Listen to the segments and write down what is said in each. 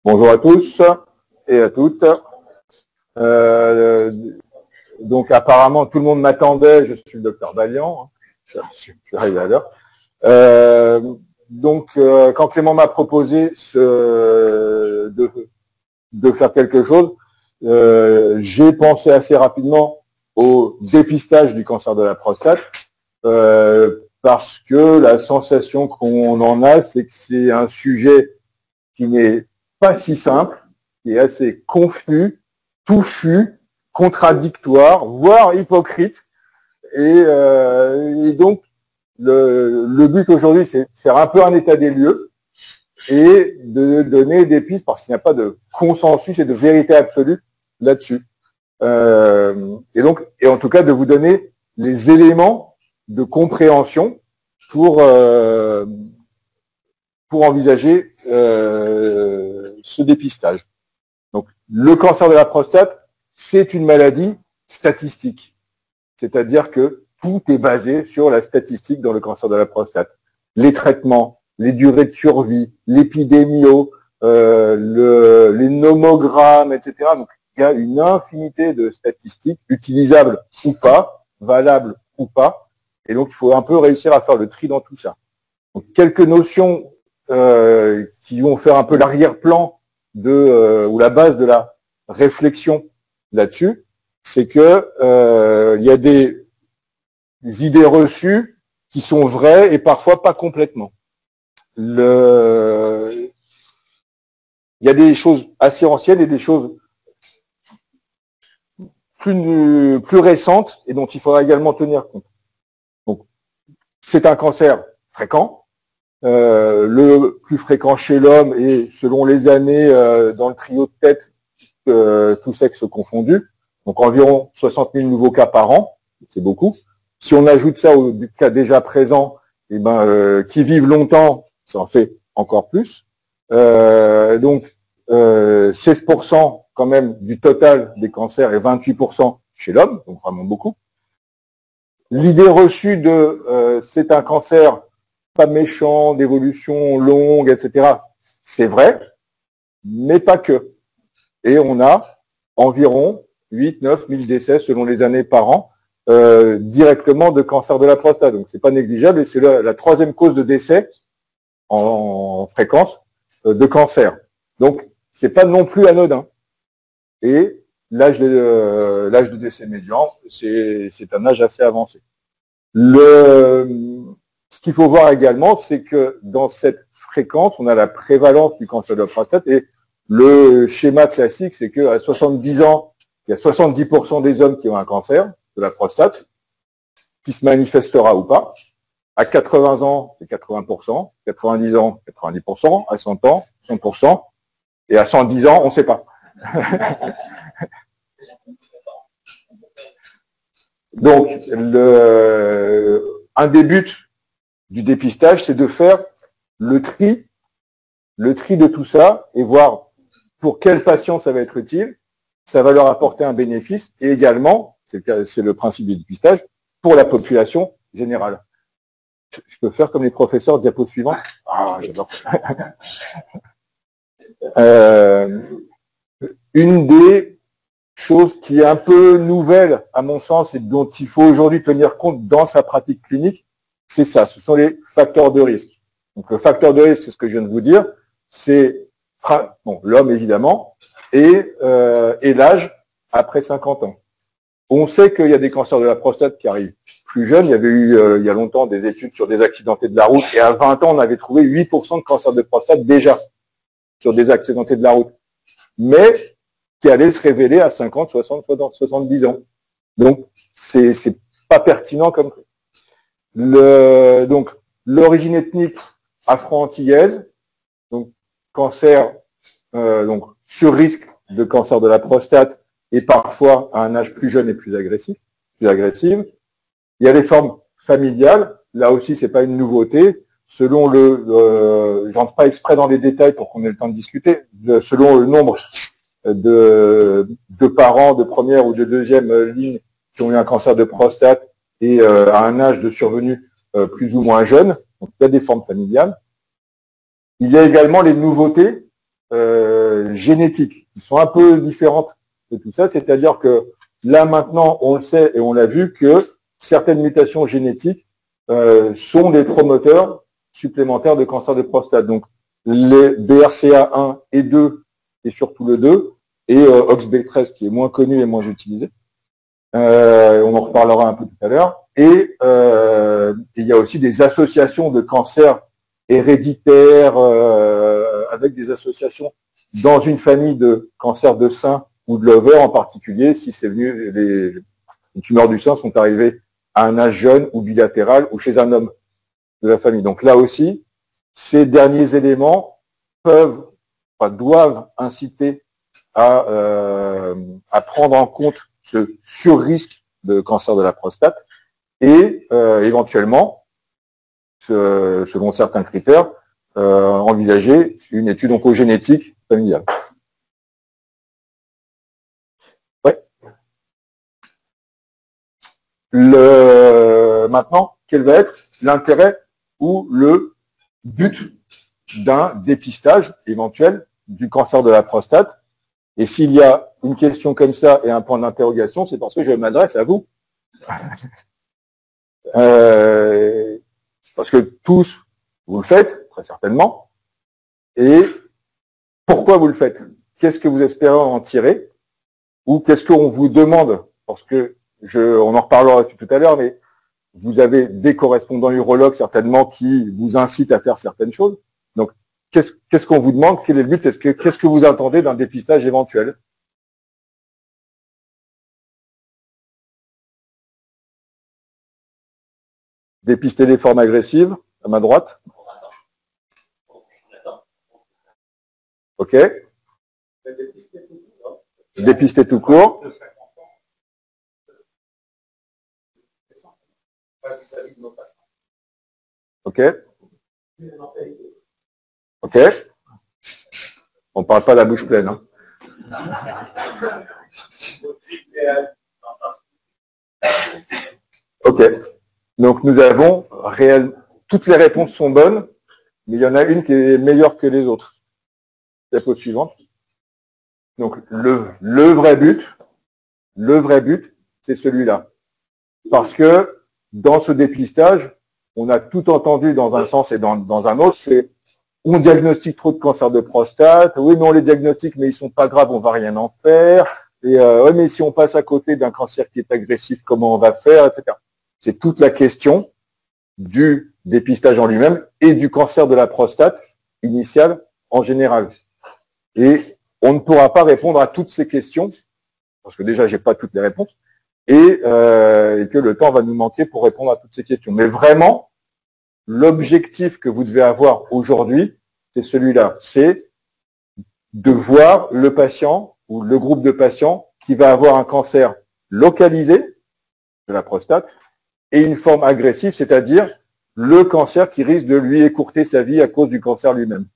Bonjour à tous et à toutes. Donc apparemment tout le monde m'attendait, je suis le docteur Balian, je suis arrivé à l'heure. Quand Clément m'a proposé de faire quelque chose, j'ai pensé assez rapidement au dépistage du cancer de la prostate, parce que la sensation qu'on en a, c'est que c'est un sujet qui n'est pas si simple, qui est assez confus, touffu, contradictoire, voire hypocrite. Et donc, le but aujourd'hui, c'est de faire un peu un état des lieux et de donner des pistes, parce qu'il n'y a pas de consensus et de vérité absolue là-dessus. Et en tout cas, de vous donner les éléments de compréhension pour envisager ce dépistage. Donc, le cancer de la prostate, c'est une maladie statistique. C'est-à-dire que tout est basé sur la statistique dans le cancer de la prostate. Les traitements, les durées de survie, l'épidémio, les nomogrammes, etc. Donc, il y a une infinité de statistiques utilisables ou pas, valables ou pas. Et donc, il faut un peu réussir à faire le tri dans tout ça. Donc, quelques notions qui vont faire un peu l'arrière-plan ou la base de la réflexion là-dessus, c'est que il y a des idées reçues qui sont vraies et parfois pas complètement. Il y a des choses assez anciennes et des choses plus récentes et dont il faudra également tenir compte. Donc, c'est un cancer fréquent. Le plus fréquent chez l'homme et selon les années dans le trio de tête, tous sexes confondus, donc environ 60 000 nouveaux cas par an, c'est beaucoup. Si on ajoute ça aux cas déjà présents, qui vivent longtemps, ça en fait encore plus. 16% quand même du total des cancers et 28% chez l'homme, donc vraiment beaucoup. L'idée reçue de c'est un cancer pas méchant, d'évolution longue, etc. C'est vrai, mais pas que. Et on a environ 8-9 000 décès selon les années par an directement de cancer de la prostate. Donc c'est pas négligeable et c'est la troisième cause de décès en fréquence de cancer. Donc c'est pas non plus anodin. Et l'âge de décès médian, c'est un âge assez avancé. Ce qu'il faut voir également, c'est que dans cette fréquence, on a la prévalence du cancer de la prostate et le schéma classique, c'est qu'à 70 ans, il y a 70% des hommes qui ont un cancer de la prostate, qui se manifestera ou pas. À 80 ans, c'est 80%, 90 ans, 90%, à 100 ans, 100%, et à 110 ans, on ne sait pas. Donc, un des buts du dépistage, c'est de faire le tri de tout ça et voir pour quel patient ça va être utile, ça va leur apporter un bénéfice et également, c'est le principe du dépistage, pour la population générale. Je peux faire comme les professeurs, diapo suivante. Ah, j'adore. Une des choses qui est un peu nouvelle, à mon sens, et dont il faut aujourd'hui tenir compte dans sa pratique clinique, c'est ça, ce sont les facteurs de risque. Donc le facteur de risque, c'est ce que je viens de vous dire, c'est l'homme évidemment, et l'âge après 50 ans. On sait qu'il y a des cancers de la prostate qui arrivent plus jeunes. Il y avait eu il y a longtemps des études sur des accidentés de la route, et à 20 ans, on avait trouvé 8% de cancer de prostate déjà sur des accidentés de la route, mais qui allaient se révéler à 50, 60, 70 ans. Donc c'est pas pertinent comme donc l'origine ethnique afro-antillaise, donc cancer, donc sur risque de cancer de la prostate et parfois à un âge plus jeune et plus agressive. Il y a les formes familiales, là aussi c'est pas une nouveauté, selon j'entre pas exprès dans les détails pour qu'on ait le temps de discuter, selon le nombre de parents de première ou de deuxième ligne qui ont eu un cancer de prostate et à un âge de survenue plus ou moins jeune. Donc il y a des formes familiales. Il y a également les nouveautés génétiques qui sont un peu différentes de tout ça. C'est-à-dire que là, maintenant, on le sait et on l'a vu que certaines mutations génétiques sont des promoteurs supplémentaires de cancer de prostate. Donc, les BRCA1 et 2, et surtout le 2, et OXB13 qui est moins connu et moins utilisé. On en reparlera un peu tout à l'heure. Et il y a aussi des associations de cancers héréditaires avec des associations dans une famille de cancers de sein ou de l'ovaire en particulier, si c'est venu, les tumeurs du sein sont arrivées à un âge jeune ou bilatéral ou chez un homme de la famille. Donc là aussi, ces derniers éléments doivent inciter à prendre en compte ce surrisque de cancer de la prostate et éventuellement, selon certains critères, envisager une étude oncogénétique familiale. Ouais. Maintenant, quel va être l'intérêt ou le but d'un dépistage éventuel du cancer de la prostate? Et s'il y a une question comme ça et un point d'interrogation, c'est parce que je m'adresse à vous. Parce que tous, vous le faites, très certainement. Et pourquoi vous le faites? Qu'est-ce que vous espérez en tirer? Ou qu'est-ce qu'on vous demande? Parce que on en reparlera tout à l'heure, mais vous avez des correspondants urologues certainement qui vous incitent à faire certaines choses. Donc, qu'est-ce qu'on vous demande? Quel est le but? Qu'est-ce que vous attendez d'un dépistage éventuel? Dépister les formes agressives, à ma droite. OK. Dépister tout court. OK. OK. On ne parle pas la bouche pleine. Hein. OK. Donc nous avons toutes les réponses sont bonnes, mais il y en a une qui est meilleure que les autres. Diapo suivante. Donc le vrai but, c'est celui-là. Parce que dans ce dépistage, on a tout entendu dans un sens et dans un autre, c'est on diagnostique trop de cancer de prostate, oui mais on les diagnostique mais ils sont pas graves, on va rien en faire, et oui mais si on passe à côté d'un cancer qui est agressif, comment on va faire, etc. C'est toute la question du dépistage en lui-même et du cancer de la prostate initial en général. Et on ne pourra pas répondre à toutes ces questions, parce que déjà j'ai pas toutes les réponses, et que le temps va nous manquer pour répondre à toutes ces questions. Mais vraiment, l'objectif que vous devez avoir aujourd'hui, c'est celui-là, c'est de voir le patient ou le groupe de patients qui va avoir un cancer localisé de la prostate et une forme agressive, c'est-à-dire le cancer qui risque de lui écourter sa vie à cause du cancer lui-même.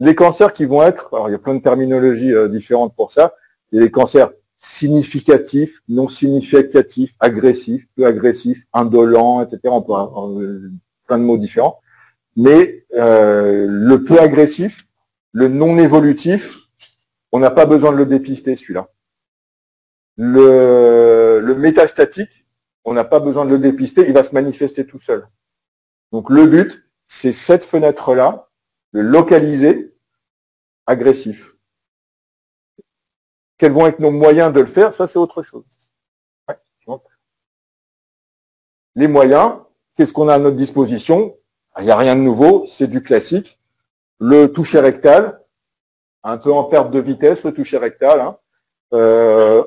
Les cancers qui vont être, alors il y a plein de terminologies différentes pour ça, il y a les cancers significatifs, non significatifs, agressifs, peu agressifs, indolents, etc. On peut avoir plein de mots différents. Mais le peu agressif, le non évolutif, on n'a pas besoin de le dépister celui-là. Le métastatique, on n'a pas besoin de le dépister, il va se manifester tout seul. Donc le but, c'est cette fenêtre-là, de localiser agressif. Quels vont être nos moyens de le faire? Ça, c'est autre chose. Ouais. Les moyens, qu'est-ce qu'on a à notre disposition? Il n'y a rien de nouveau, c'est du classique. Le toucher rectal, un peu en perte de vitesse, le toucher rectal, hein.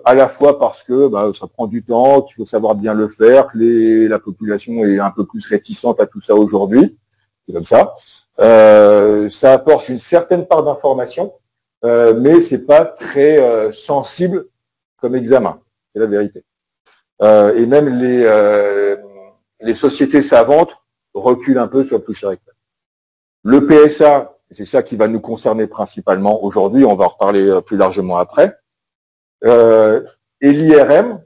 À la fois parce que ça prend du temps, qu'il faut savoir bien le faire, que la population est un peu plus réticente à tout ça aujourd'hui. C'est comme ça. Ça apporte une certaine part d'information, mais c'est pas très sensible comme examen. C'est la vérité. Et même les sociétés savantes reculent un peu sur le toucher rectal. Le PSA, c'est ça qui va nous concerner principalement aujourd'hui. On va en reparler plus largement après. Et l'IRM,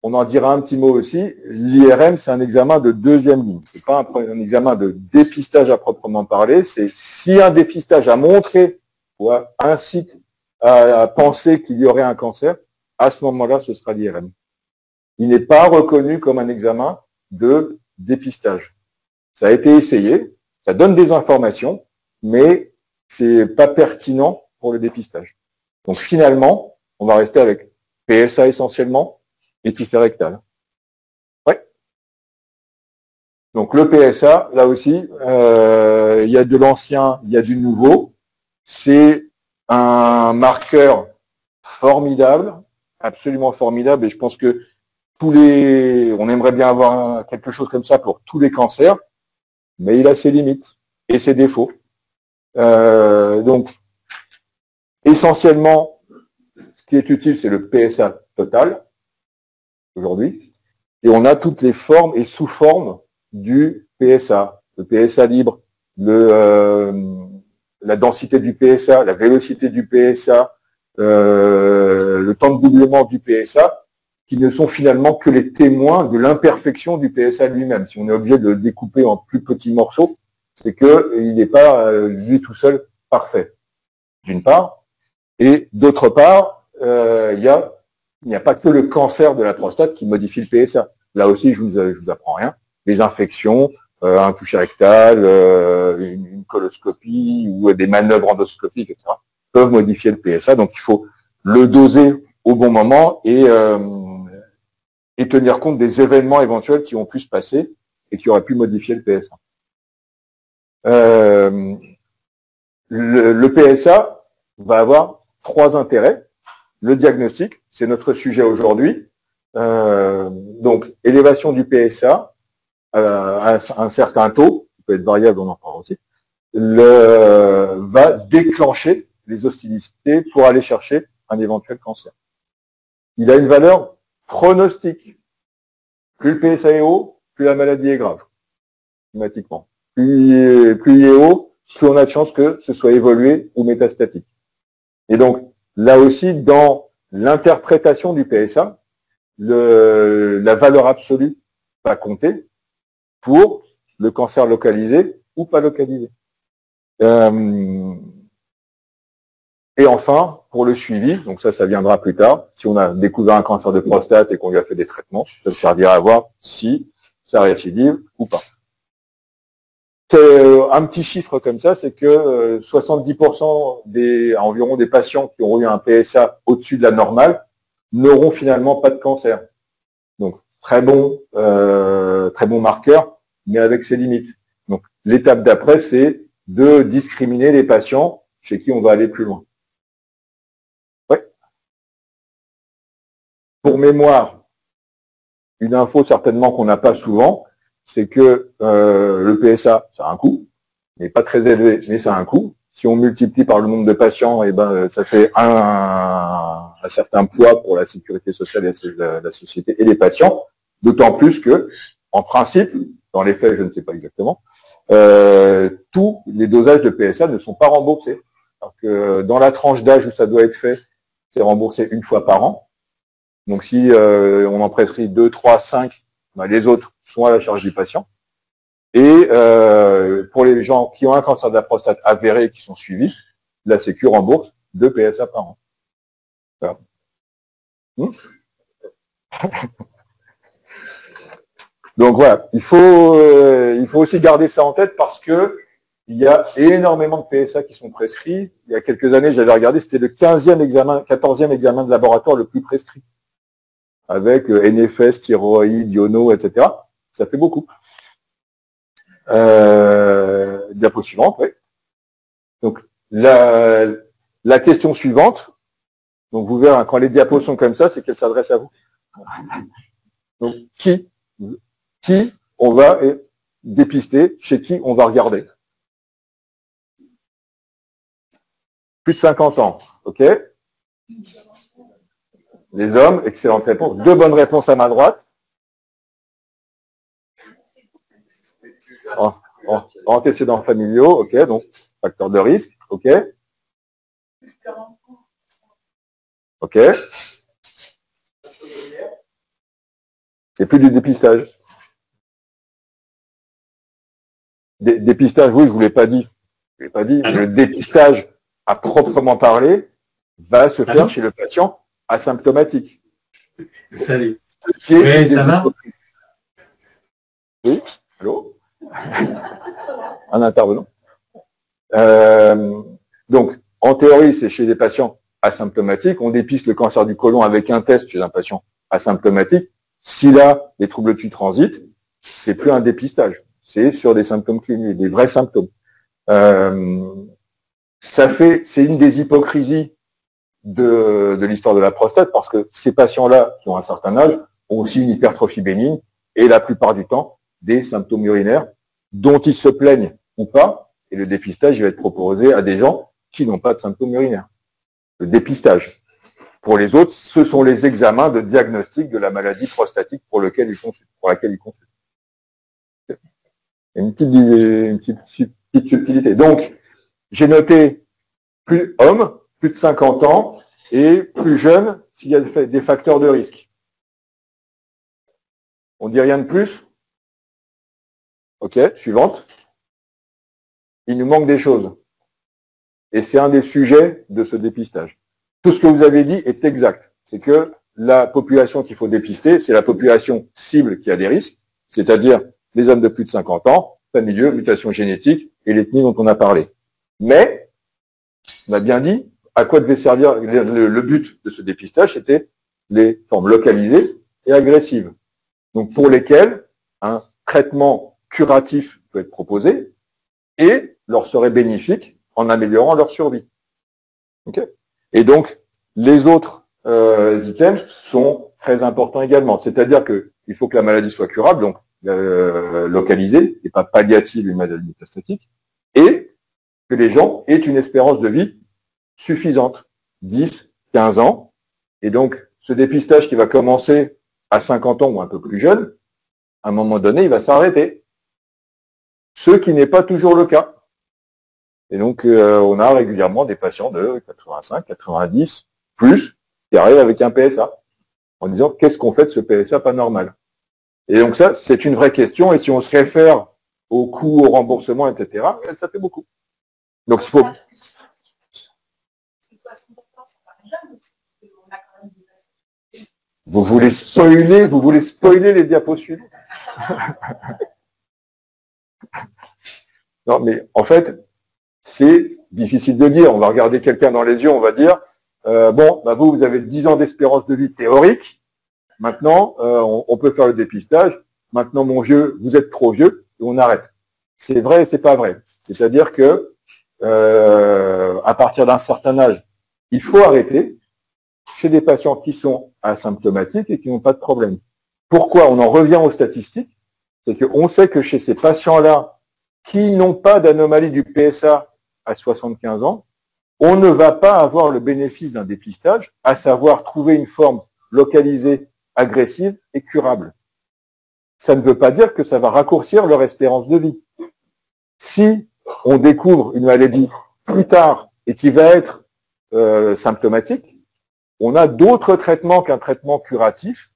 on en dira un petit mot aussi. L'IRM, c'est un examen de deuxième ligne. C'est pas un examen de dépistage à proprement parler. C'est si un dépistage a montré ou incite à penser qu'il y aurait un cancer, à ce moment-là, ce sera l'IRM. Il n'est pas reconnu comme un examen de dépistage. Ça a été essayé, ça donne des informations, mais c'est pas pertinent pour le dépistage. Donc finalement, on va rester avec PSA essentiellement et tiferet rectal. Ouais. Donc le PSA, là aussi, il y a de l'ancien, il y a du nouveau. C'est un marqueur formidable, absolument formidable, et je pense que on aimerait bien avoir quelque chose comme ça pour tous les cancers, mais il a ses limites et ses défauts. Donc, essentiellement, ce qui est utile, c'est le PSA total, aujourd'hui, et on a toutes les formes et sous-formes du PSA, le PSA libre, la densité du PSA, la vélocité du PSA, le temps de doublement du PSA, qui ne sont finalement que les témoins de l'imperfection du PSA lui-même. Si on est obligé de le découper en plus petits morceaux, c'est qu'il n'est pas, lui tout seul, parfait, d'une part. Et d'autre part, il n'y a pas que le cancer de la prostate qui modifie le PSA. Là aussi, je vous apprends rien. Les infections, un toucher rectal, une coloscopie ou des manœuvres endoscopiques, etc., peuvent modifier le PSA. Donc, il faut le doser au bon moment et tenir compte des événements éventuels qui ont pu se passer et qui auraient pu modifier le PSA. Le PSA va avoir 3 intérêts. Le diagnostic, c'est notre sujet aujourd'hui. Donc, élévation du PSA à un certain taux, qui peut être variable, on en parlera aussi, va déclencher les hostilités pour aller chercher un éventuel cancer. Il a une valeur pronostique. Plus le PSA est haut, plus la maladie est grave, automatiquement. Plus il est haut, plus on a de chances que ce soit évolué ou métastatique. Et donc, là aussi, dans l'interprétation du PSA, la valeur absolue va compter pour le cancer localisé ou pas localisé. Et enfin, pour le suivi, donc ça viendra plus tard, si on a découvert un cancer de prostate et qu'on lui a fait des traitements, ça servira à voir si ça récidive ou pas. Un petit chiffre comme ça, c'est que 70% environ des patients qui auront eu un PSA au-dessus de la normale n'auront finalement pas de cancer. Donc très bon marqueur, mais avec ses limites. Donc l'étape d'après, c'est de discriminer les patients chez qui on va aller plus loin. Ouais. Pour mémoire, une info certainement qu'on n'a pas souvent, c'est que le PSA, ça a un coût, mais pas très élevé, mais ça a un coût. Si on multiplie par le nombre de patients, et ben ça fait un certain poids pour la sécurité sociale et la société et les patients. D'autant plus que, en principe, dans les faits, je ne sais pas exactement, tous les dosages de PSA ne sont pas remboursés. Alors que dans la tranche d'âge où ça doit être fait, c'est remboursé une fois par an. Donc si on en prescrit 2, 3, 5, ben, les autres sont à la charge du patient. Et pour les gens qui ont un cancer de la prostate avéré et qui sont suivis, la Sécu rembourse 2 PSA par an. Voilà. Donc voilà, il faut aussi garder ça en tête parce que il y a énormément de PSA qui sont prescrits. Il y a quelques années, j'avais regardé, c'était le 14e examen de laboratoire le plus prescrit. Avec NFS, thyroïde, iono, etc. Ça fait beaucoup. Diapo suivante, oui. Donc, la question suivante, donc vous verrez, quand les diapos sont comme ça, c'est qu'elles s'adressent à vous. Donc, qui on va dépister, chez qui on va regarder. Plus de 50 ans, ok? Les hommes, excellente réponse. 2 bonnes réponses à ma droite. Antécédents familiaux, ok, donc facteur de risque, ok. Ok. C'est plus du dépistage. Dépistage, oui, je vous l'ai pas dit. Je l'ai pas dit. Le dépistage à proprement parler, va se faire chez le patient asymptomatique. Salut. Oui, ça va? Oui, allô? Un intervenant. Donc, en théorie, c'est chez des patients asymptomatiques. On dépiste le cancer du côlon avec un test chez un patient asymptomatique. S'il a des troubles du transit, c'est plus un dépistage. C'est sur des symptômes cliniques, des vrais symptômes. C'est une des hypocrisies de l'histoire de la prostate, parce que ces patients-là, qui ont un certain âge, ont aussi une hypertrophie bénigne et la plupart du temps des symptômes urinaires dont ils se plaignent ou pas, et le dépistage va être proposé à des gens qui n'ont pas de symptômes urinaires. Le dépistage. Pour les autres, ce sont les examens de diagnostic de la maladie prostatique pour laquelle ils consultent. Une petite subtilité. Donc, j'ai noté plus homme, plus de 50 ans, et plus jeune s'il y a des facteurs de risque. On dit rien de plus? Ok, suivante. Il nous manque des choses. Et c'est un des sujets de ce dépistage. Tout ce que vous avez dit est exact. C'est que la population qu'il faut dépister, c'est la population cible qui a des risques, c'est-à-dire les hommes de plus de 50 ans, familieux, mutations génétiques et l'ethnie dont on a parlé. Mais, on a bien dit, à quoi devait servir le but de ce dépistage, c'était les formes localisées et agressives. Donc, pour lesquelles un traitement curatif peut être proposé et leur serait bénéfique en améliorant leur survie. Okay. Et donc, les autres items sont très importants également. C'est-à-dire qu'il faut que la maladie soit curable, donc localisée, et pas palliative, une maladie métastatique, et que les gens aient une espérance de vie suffisante, 10, 15 ans. Et donc, ce dépistage qui va commencer à 50 ans ou un peu plus jeune, à un moment donné, il va s'arrêter. Ce qui n'est pas toujours le cas. Et donc, on a régulièrement des patients de 85, 90, plus, qui arrivent avec un PSA, en disant, qu'est-ce qu'on fait de ce PSA pas normal? Et donc ça, c'est une vraie question, et si on se réfère au coût, au remboursement, etc., ça fait beaucoup. Donc, il faut... Vous voulez spoiler les diapos suivantes? Non, mais en fait, c'est difficile de dire. On va regarder quelqu'un dans les yeux, on va dire, bon, bah vous avez 10 ans d'espérance de vie théorique. Maintenant, on peut faire le dépistage. Maintenant, mon vieux, vous êtes trop vieux, et on arrête. C'est vrai et c'est pas vrai. C'est-à-dire que à partir d'un certain âge, il faut arrêter chez des patients qui sont asymptomatiques et qui n'ont pas de problème. Pourquoi? On en revient aux statistiques. C'est qu'on sait que chez ces patients-là qui n'ont pas d'anomalie du PSA à 75 ans, on ne va pas avoir le bénéfice d'un dépistage, à savoir trouver une forme localisée, agressive et curable. Ça ne veut pas dire que ça va raccourcir leur espérance de vie. Si on découvre une maladie plus tard et qui va être symptomatique, on a d'autres traitements qu'un traitement curatif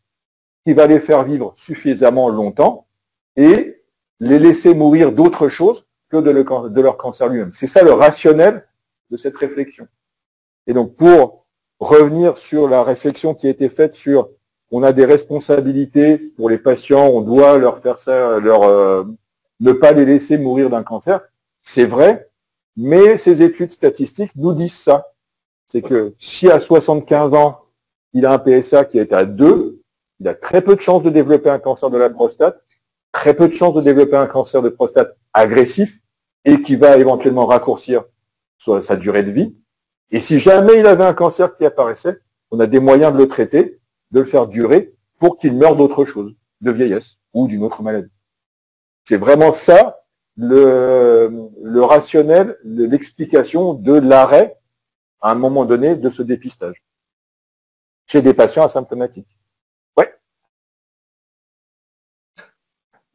qui va les faire vivre suffisamment longtemps et les laisser mourir d'autre chose que de leur cancer lui-même. C'est ça le rationnel de cette réflexion. Et donc, pour revenir sur la réflexion qui a été faite sur on a des responsabilités pour les patients, on doit leur faire ça, ne pas les laisser mourir d'un cancer, c'est vrai, mais ces études statistiques nous disent ça. C'est que si à 75 ans, il a un PSA qui est à 2, il a très peu de chances de développer un cancer de la prostate, très peu de chances de développer un cancer de prostate agressif et qui va éventuellement raccourcir sa durée de vie. Et si jamais il avait un cancer qui apparaissait, on a des moyens de le traiter, de le faire durer pour qu'il meure d'autre chose, de vieillesse ou d'une autre maladie. C'est vraiment ça le rationnel, l'explication de l'arrêt à un moment donné de ce dépistage chez des patients asymptomatiques. Ouais.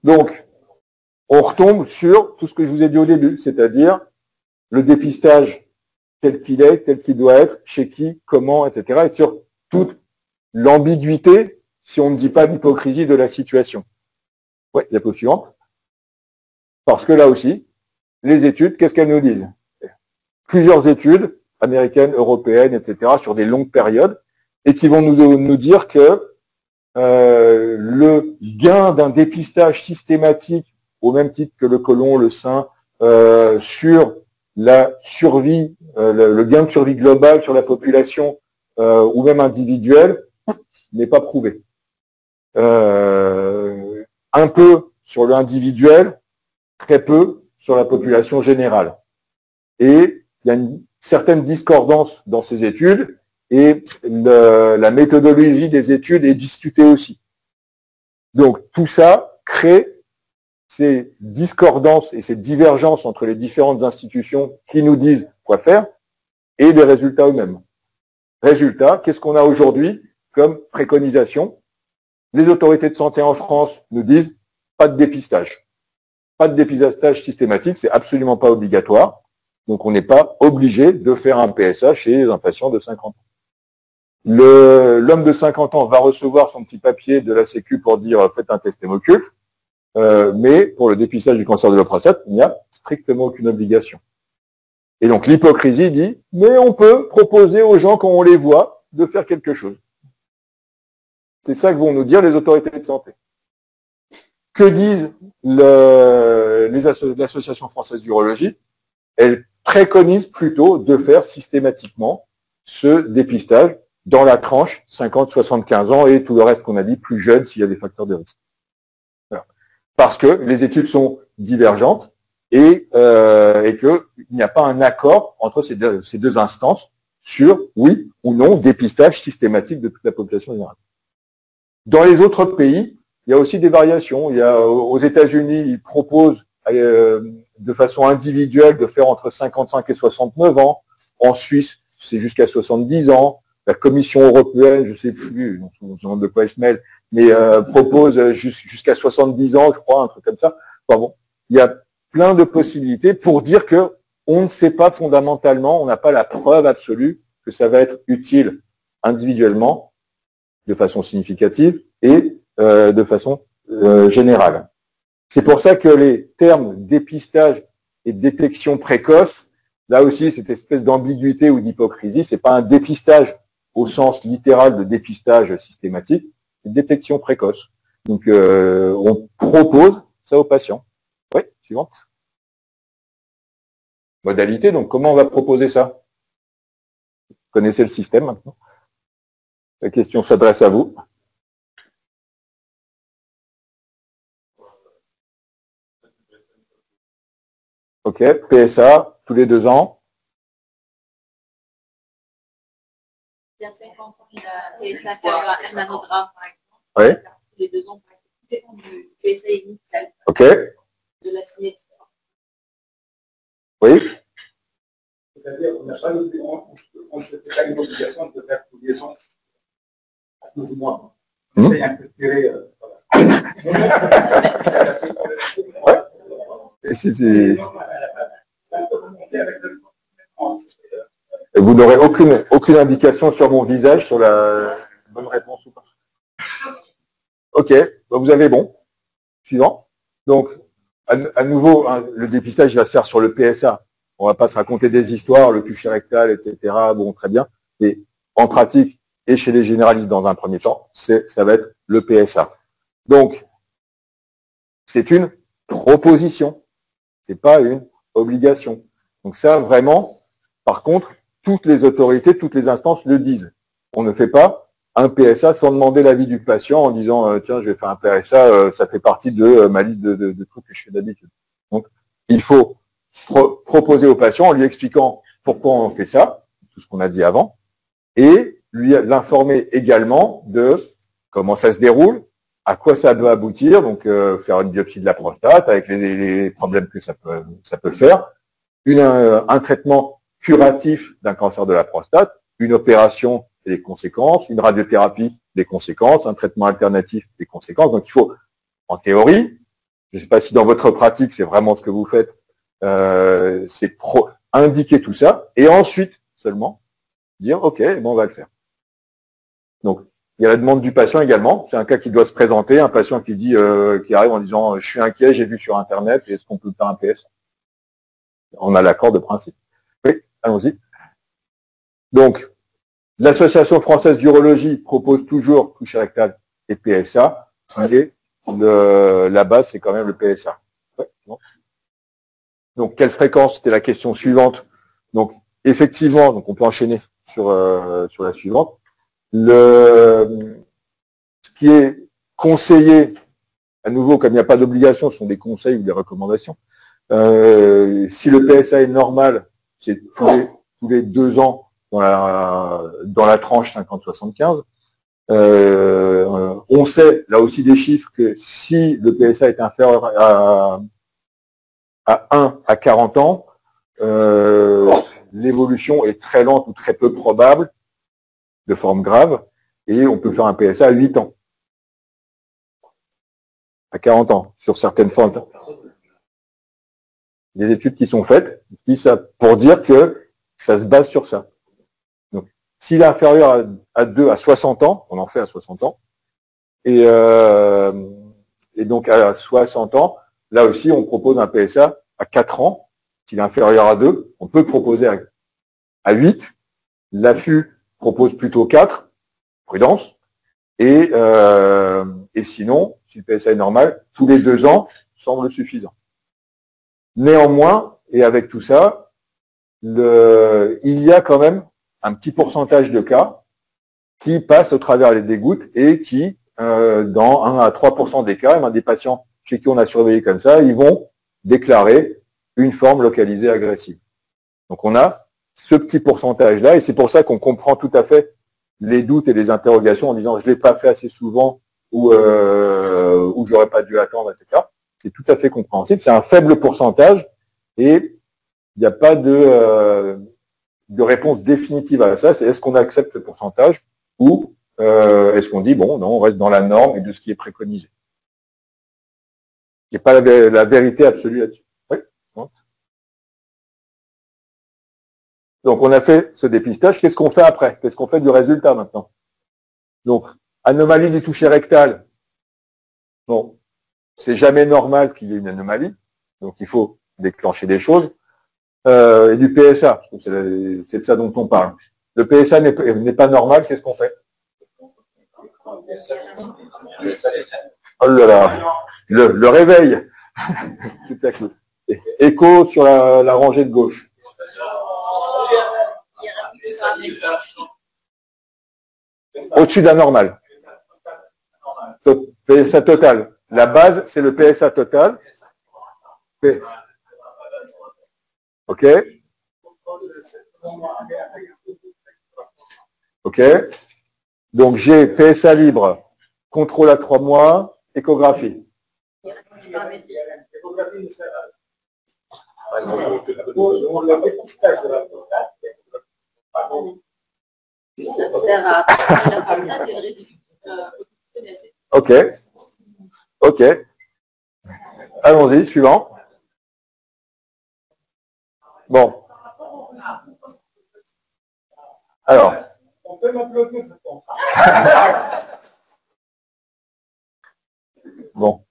Donc, on retombe sur tout ce que je vous ai dit au début, c'est-à-dire le dépistage tel qu'il est, tel qu'il doit être, chez qui, comment, etc. Et sur toute l'ambiguïté, si on ne dit pas l'hypocrisie de la situation. Ouais, diapo suivante. Parce que là aussi, les études, qu'est-ce qu'elles nous disent? Plusieurs études américaines, européennes, etc., sur des longues périodes, et qui vont nous dire que le gain d'un dépistage systématique, au même titre que le côlon, le sein, sur la survie, le gain de survie global sur la population ou même individuelle, n'est pas prouvé. Un peu sur l'individuel, très peu sur la population générale. Et il y a une certaine discordance dans ces études et la méthodologie des études est discutée aussi. Donc tout ça crée ces discordances et ces divergences entre les différentes institutions qui nous disent quoi faire et les résultats eux-mêmes. Résultat, qu'est-ce qu'on a aujourd'hui comme préconisation? Les autorités de santé en France nous disent pas de dépistage. Pas de dépistage systématique, c'est absolument pas obligatoire. Donc on n'est pas obligé de faire un PSA chez un patient de 50 ans. L'homme de 50 ans va recevoir son petit papier de la Sécu pour dire faites un test hémoculte, mais pour le dépistage du cancer de la prostate, il n'y a strictement aucune obligation. Et donc l'hypocrisie dit mais on peut proposer aux gens quand on les voit de faire quelque chose. C'est ça que vont nous dire les autorités de santé. Que disent l'Association française d'urologie? Elle préconise plutôt de faire systématiquement ce dépistage dans la tranche 50-75 ans et tout le reste qu'on a dit plus jeune s'il y a des facteurs de risque. Voilà. Parce que les études sont divergentes et qu'il n'y a pas un accord entre ces deux instances sur oui ou non dépistage systématique de toute la population générale. Dans les autres pays, il y a aussi des variations. Il y a, aux États-Unis, ils proposent de façon individuelle de faire entre 55 et 69 ans. En Suisse, c'est jusqu'à 70 ans. La Commission européenne, je ne sais plus, on se demande de quoi elle se mêle, mais propose jusqu'à 70 ans, je crois, un truc comme ça. Enfin bon, il y a plein de possibilités pour dire que on ne sait pas fondamentalement, on n'a pas la preuve absolue que ça va être utile individuellement, de façon significative et de façon générale. C'est pour ça que les termes dépistage et détection précoce, là aussi, cette espèce d'ambiguïté ou d'hypocrisie, c'est pas un dépistage au sens littéral de dépistage systématique, c'est détection précoce. Donc, on propose ça aux patients. Oui, suivante. Modalité, donc comment on va proposer ça? Vous connaissez le système maintenant. La question s'adresse à vous. Ok, PSA, tous les 2 ans. Il y a 50 ans, il a PSA inférieur à 1 nanogramme, par exemple. Oui. Tous les 2 ans, par exemple. Tout dépend du PSA initial. Ok. De la cinétique. Oui. C'est-à-dire qu'on n'a pas on se fait pas une obligation de faire tous les ans à 12 mois. On essaye un peu de tirer. Ouais. Et vous n'aurez aucune indication sur mon visage sur la bonne réponse ou pas. Ok, donc vous avez bon. Suivant. Donc, à nouveau, hein, le dépistage va se faire sur le PSA. On va pas se raconter des histoires, le toucher rectal, etc. Bon, très bien. Et en pratique, et chez les généralistes dans un premier temps, ça va être le PSA. Donc, c'est une proposition. C'est pas une obligation. Donc ça, vraiment, par contre, toutes les autorités, toutes les instances le disent. On ne fait pas un PSA sans demander l'avis du patient en disant tiens, je vais faire un PSA, ça fait partie de ma liste de trucs que je fais d'habitude. Donc, il faut proposer au patient en lui expliquant pourquoi on fait ça, tout ce qu'on a dit avant, et lui l'informer également de comment ça se déroule, à quoi ça doit aboutir, donc faire une biopsie de la prostate avec les problèmes que ça peut faire, un traitement curatif d'un cancer de la prostate, une opération et les conséquences, une radiothérapie, les conséquences, un traitement alternatif, les conséquences. Donc il faut, en théorie, je ne sais pas si dans votre pratique c'est vraiment ce que vous faites, c'est indiquer tout ça et ensuite seulement dire ok, bon, on va le faire. Donc il y a la demande du patient également. C'est un cas qui doit se présenter, un patient qui dit, qui arrive en disant je suis inquiet, j'ai vu sur internet, est-ce qu'on peut faire un PS? On a l'accord de principe. Oui, allons-y. Donc, l'Association française d'urologie propose toujours toucher rectal et PSA, mais la base, c'est quand même le PSA. Ouais, non. Donc, quelle fréquence? C'était la question suivante. Donc, effectivement, donc on peut enchaîner sur la suivante. Ce qui est conseillé, à nouveau, comme il n'y a pas d'obligation, ce sont des conseils ou des recommandations. Si le PSA est normal, c'est tous les 2 ans dans la tranche 50-75. On sait, là aussi des chiffres, que si le PSA est inférieur à 1 à 40 ans, l'évolution est très lente ou très peu probable, de forme grave, et on peut faire un PSA à 8 ans. À 40 ans, sur certaines formes. Des études qui sont faites, pour dire que ça se base sur ça. Donc, s'il est inférieur à 2 à 60 ans, on en fait à 60 ans, et donc à 60 ans, là aussi, on propose un PSA à 4 ans. S'il est inférieur à 2, on peut proposer à 8. L'AFU propose plutôt 4, prudence. Et sinon, si le PSA est normal, tous les 2 ans semble suffisant. Néanmoins, et avec tout ça, il y a quand même un petit pourcentage de cas qui passent au travers des gouttes et qui, dans 1 à 3% des cas, des patients chez qui on a surveillé comme ça, ils vont déclarer une forme localisée agressive. Donc on a ce petit pourcentage-là, et c'est pour ça qu'on comprend tout à fait les doutes et les interrogations en disant je l'ai pas fait assez souvent ou j'aurais pas dû attendre, etc. C'est tout à fait compréhensible. C'est un faible pourcentage et il n'y a pas de réponse définitive à ça. C'est est-ce qu'on accepte ce pourcentage ou est-ce qu'on dit bon non, on reste dans la norme et de ce qui est préconisé. Il n'y a pas la vérité absolue là-dessus. Oui. Donc on a fait ce dépistage. Qu'est-ce qu'on fait après? Qu'est-ce qu'on fait du résultat maintenant? Donc anomalie du toucher rectal. Bon, c'est jamais normal qu'il y ait une anomalie. Donc il faut déclencher des choses. Et du PSA, c'est de ça dont on parle. Le PSA n'est pas normal, qu'est-ce qu'on fait? Oh là là, le réveil. Tout à coup. Écho sur la rangée de gauche. Au-dessus de la normale. PSA total. La base, c'est le PSA total. OK. OK. Donc, j'ai PSA libre, contrôle à 3 mois, échographie. OK. OK. Allons-y, suivant. Bon. Alors. On peut m'applaudir, je pense. Bon.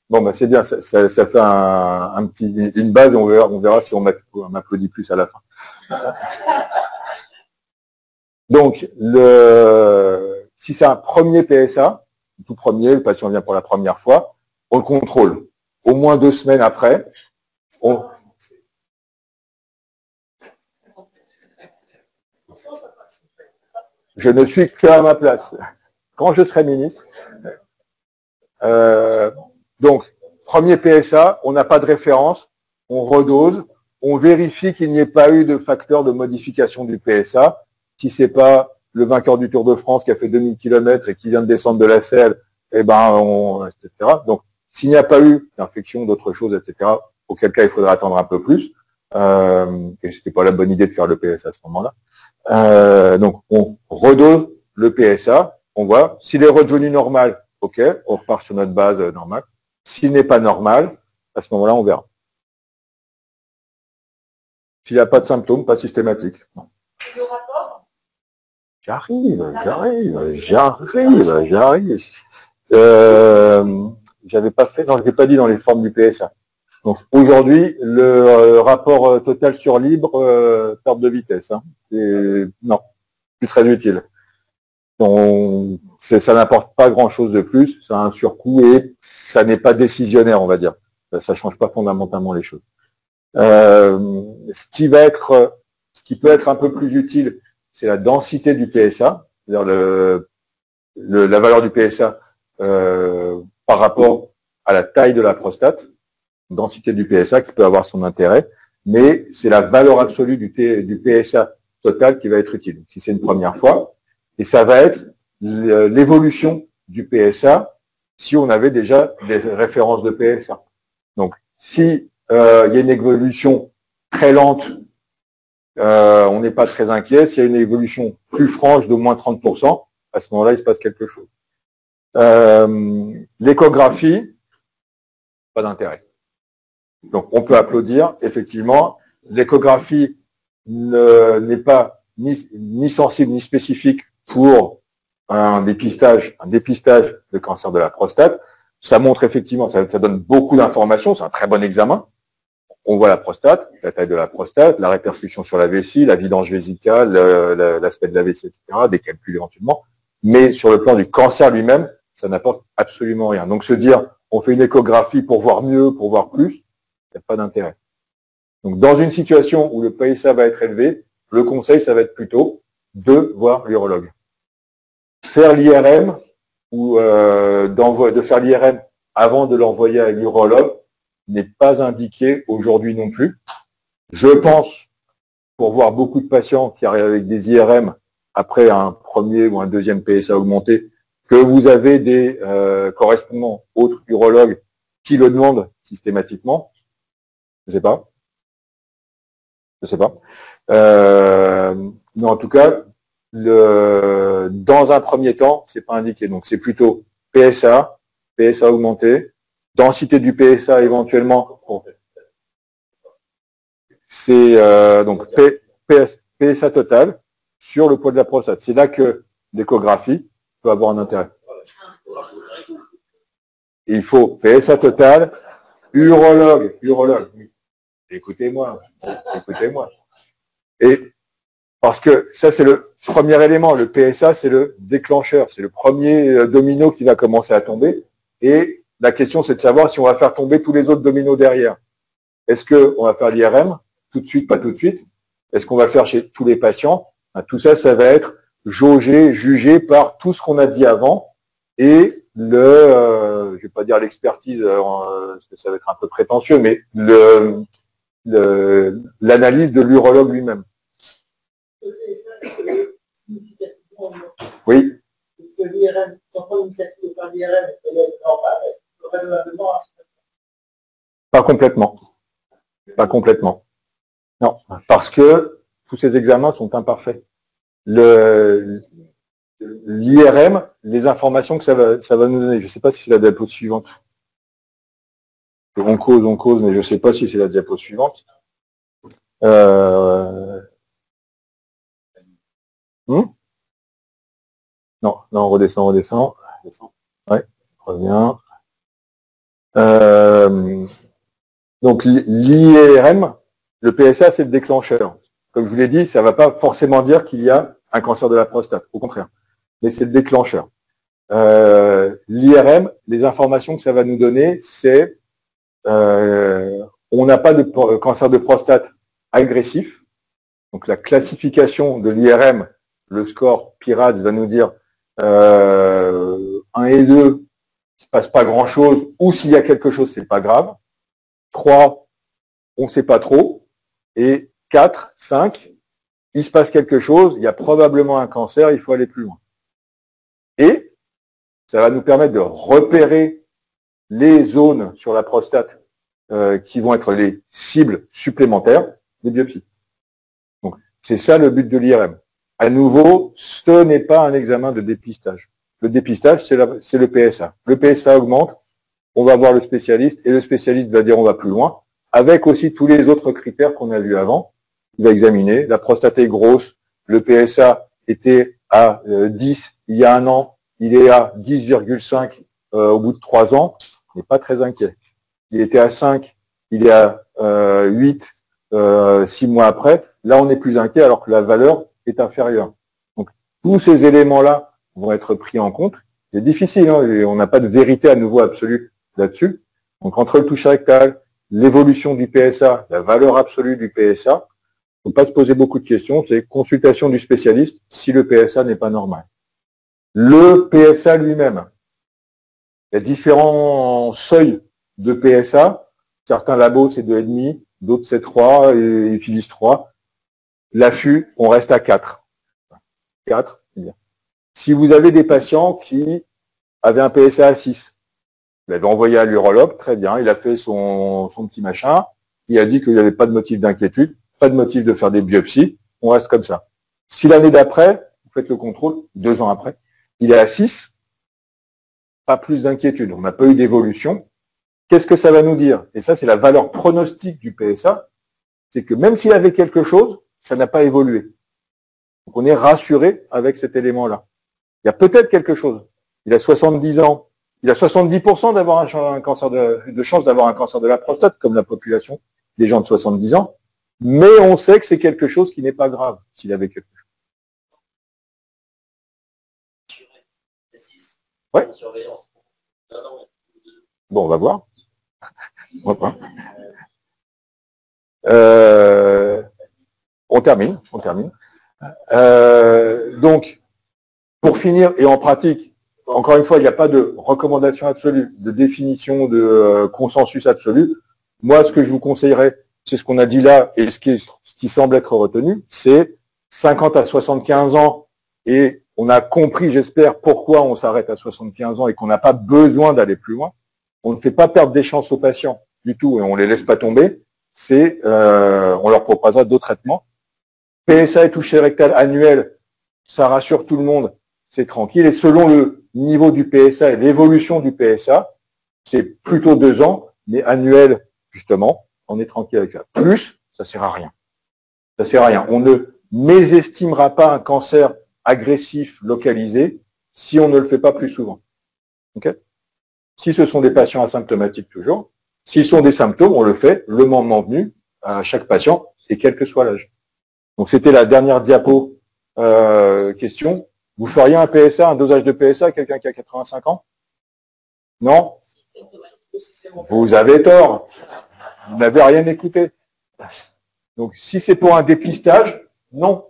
Bon, bah, c'est bien, ça fait une base et on verra si on m'applaudit plus à la fin. Donc, si c'est un premier PSA, tout premier, le patient vient pour la première fois, on le contrôle. Au moins 2 semaines après, je ne suis qu'à ma place. Quand je serai ministre, donc, premier PSA, on n'a pas de référence, on redose, on vérifie qu'il n'y ait pas eu de facteur de modification du PSA. Si c'est pas le vainqueur du Tour de France qui a fait 2000 km et qui vient de descendre de la selle, eh ben, etc. Donc, s'il n'y a pas eu d'infection, d'autres choses, etc., auquel cas il faudra attendre un peu plus. Et c'était pas la bonne idée de faire le PSA à ce moment-là. Donc, on redose le PSA, on voit. S'il est redevenu normal, OK, on repart sur notre base normale. S'il n'est pas normal, à ce moment-là, on verra. S'il n'y a pas de symptômes, pas systématique. Non. Le rapport ? J'arrive. J'avais pas fait, non, je l'ai pas dit dans les formes du PSA. Donc aujourd'hui, le rapport total sur libre, perte de vitesse. Hein. Non, plus très utile. Donc, ça n'apporte pas grand-chose de plus, ça a un surcoût et ça n'est pas décisionnaire, on va dire. Ça change pas fondamentalement les choses. Ce qui peut être un peu plus utile, c'est la densité du PSA, c'est-à-dire la valeur du PSA par rapport à la taille de la prostate, densité du PSA qui peut avoir son intérêt, mais c'est la valeur absolue du PSA total qui va être utile, si c'est une première fois. Et ça va être l'évolution du PSA si on avait déjà des références de PSA. Donc, si il y a une évolution très lente, on n'est pas très inquiet. S'il y a une évolution plus franche de moins 30%, à ce moment-là, il se passe quelque chose. L'échographie, pas d'intérêt. Donc, on peut applaudir. Effectivement, l'échographie n'est pas ni sensible ni spécifique pour un dépistage de cancer de la prostate. Ça montre effectivement, ça donne beaucoup d'informations. C'est un très bon examen. On voit la prostate, la taille de la prostate, la répercussion sur la vessie, la vidange vésicale, l'aspect de la vessie, etc., des calculs éventuellement. Mais sur le plan du cancer lui-même, ça n'apporte absolument rien. Donc se dire, on fait une échographie pour voir mieux, pour voir plus, il n'y a pas d'intérêt. Donc dans une situation où le PSA va être élevé, le conseil, ça va être plutôt de voir l'urologue. Faire l'IRM ou de faire l'IRM avant de l'envoyer à l'urologue n'est pas indiqué aujourd'hui non plus. Je pense, pour voir beaucoup de patients qui arrivent avec des IRM après un premier ou un deuxième PSA augmenté, que vous avez des correspondants autres urologues qui le demandent systématiquement. Je sais pas. Mais en tout cas, dans un premier temps, c'est pas indiqué. Donc c'est plutôt PSA augmenté, densité du PSA éventuellement. C'est donc PSA total sur le poids de la prostate. C'est là que l'échographie peut avoir un intérêt. Il faut PSA total, urologue. Écoutez-moi. Et parce que ça, c'est le premier élément. Le PSA, c'est le déclencheur. C'est le premier domino qui va commencer à tomber. Et la question, c'est de savoir si on va faire tomber tous les autres dominos derrière. Est-ce qu'on va faire l'IRM tout de suite, pas tout de suite? Est-ce qu'on va le faire chez tous les patients? Tout ça, ça va être jaugé, jugé par tout ce qu'on a dit avant et je vais pas dire l'expertise, parce que ça va être un peu prétentieux, mais l'analyse de l'urologue lui-même. Oui. Pas complètement. Non, parce que tous ces examens sont imparfaits. L'IRM, les informations que ça va nous donner, je ne sais pas si c'est la diapo suivante. On cause, mais je ne sais pas si c'est la diapo suivante. Non, on redescend. Ouais, revient. Donc l'IRM, le PSA, c'est le déclencheur. Comme je vous l'ai dit, ça ne va pas forcément dire qu'il y a un cancer de la prostate, au contraire. Mais c'est le déclencheur. L'IRM, les informations que ça va nous donner, c'est on n'a pas de cancer de prostate agressif. Donc la classification de l'IRM, le score PIRADS va nous dire 1 et 2, il ne se passe pas grand-chose, ou s'il y a quelque chose, c'est pas grave. 3, on ne sait pas trop. Et 4, 5, il se passe quelque chose, il y a probablement un cancer, il faut aller plus loin. Et ça va nous permettre de repérer les zones sur la prostate qui vont être les cibles supplémentaires des biopsies. Donc, c'est ça le but de l'IRM. À nouveau, ce n'est pas un examen de dépistage. Le dépistage, c'est le PSA. Le PSA augmente, on va voir le spécialiste, et le spécialiste va dire on va plus loin, avec aussi tous les autres critères qu'on a vus avant. Il va examiner, la prostate est grosse, le PSA était à 10 il y a un an, il est à 10,5 au bout de 3 ans, il n'est pas très inquiet. Il était à 5 il est à 8, 6 mois après, là on est plus inquiet alors que la valeur est inférieure. Donc tous ces éléments-là vont être pris en compte. C'est difficile, hein, et on n'a pas de vérité à nouveau absolue là-dessus. Donc entre le toucher rectal, l'évolution du PSA, la valeur absolue du PSA, il ne faut pas se poser beaucoup de questions, c'est consultation du spécialiste si le PSA n'est pas normal. Le PSA lui-même, il y a différents seuils de PSA. Certains labos, c'est 2,5, d'autres, c'est 3, et ils utilisent 3. L'affût, on reste à 4. 4, c'est bien. Si vous avez des patients qui avaient un PSA à 6, vous l'avez envoyé à l'urologue, très bien, il a fait son petit machin, il a dit qu'il n'y avait pas de motif d'inquiétude, pas de motif de faire des biopsies, on reste comme ça. Si l'année d'après, vous faites le contrôle, 2 ans après, il est à 6, pas plus d'inquiétude, on n'a pas eu d'évolution. Qu'est-ce que ça va nous dire? Et ça, c'est la valeur pronostique du PSA, c'est que même s'il avait quelque chose, ça n'a pas évolué. Donc on est rassuré avec cet élément-là. Il y a peut-être quelque chose. Il a 70 ans, il a 70% d'avoir un cancer de chance d'avoir un cancer de la prostate, comme la population des gens de 70 ans, mais on sait que c'est quelque chose qui n'est pas grave s'il avait quelque chose. Ouais. Bon, on va voir. On va voir. On termine. Donc, pour finir, et en pratique, encore une fois, il n'y a pas de recommandation absolue, de définition, de consensus absolu. Moi, ce que je vous conseillerais, c'est ce qu'on a dit là, et ce qui semble être retenu, c'est 50 à 75 ans, et on a compris, j'espère, pourquoi on s'arrête à 75 ans et qu'on n'a pas besoin d'aller plus loin. On ne fait pas perdre des chances aux patients du tout et on les laisse pas tomber. On leur proposera d'autres traitements. PSA et toucher rectal annuel, ça rassure tout le monde, c'est tranquille. Et selon le niveau du PSA et l'évolution du PSA, c'est plutôt 2 ans, mais annuel, justement, on est tranquille avec ça. Plus, ça sert à rien. Ça sert à rien. On ne mésestimera pas un cancer agressif localisé si on ne le fait pas plus souvent. Okay? Si ce sont des patients asymptomatiques toujours, s'ils sont des symptômes, on le fait le moment venu à chaque patient et quel que soit l'âge. Donc c'était la dernière diapo question. Vous feriez un PSA, un dosage de PSA à quelqu'un qui a 85 ans? Non? Vous avez tort. Vous n'avez rien écouté. Donc si c'est pour un dépistage, non.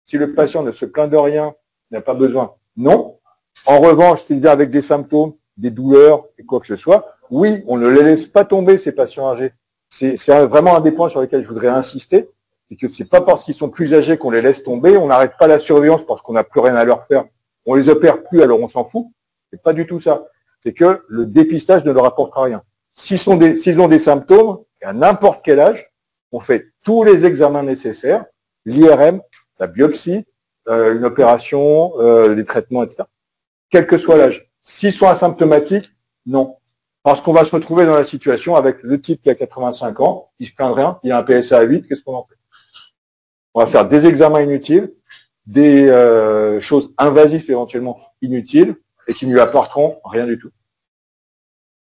Si le patient ne se plaint de rien, n'a pas besoin, non. En revanche, s'il vient avec des symptômes, des douleurs et quoi que ce soit, oui, on ne les laisse pas tomber, ces patients âgés. C'est vraiment un des points sur lesquels je voudrais insister, c'est que c'est pas parce qu'ils sont plus âgés qu'on les laisse tomber, on n'arrête pas la surveillance parce qu'on n'a plus rien à leur faire, on les opère plus, alors on s'en fout. C'est pas du tout ça. C'est que le dépistage ne leur apportera rien. S'ils ont des symptômes, à n'importe quel âge, on fait tous les examens nécessaires, l'IRM, la biopsie, une opération, les traitements, etc. Quel que soit l'âge. S'ils sont asymptomatiques, non. Parce qu'on va se retrouver dans la situation avec le type qui a 85 ans, il se plaint de rien, il a un PSA à 8, qu'est-ce qu'on en fait? On va faire des examens inutiles, des choses invasives éventuellement inutiles, et qui ne lui apporteront rien du tout.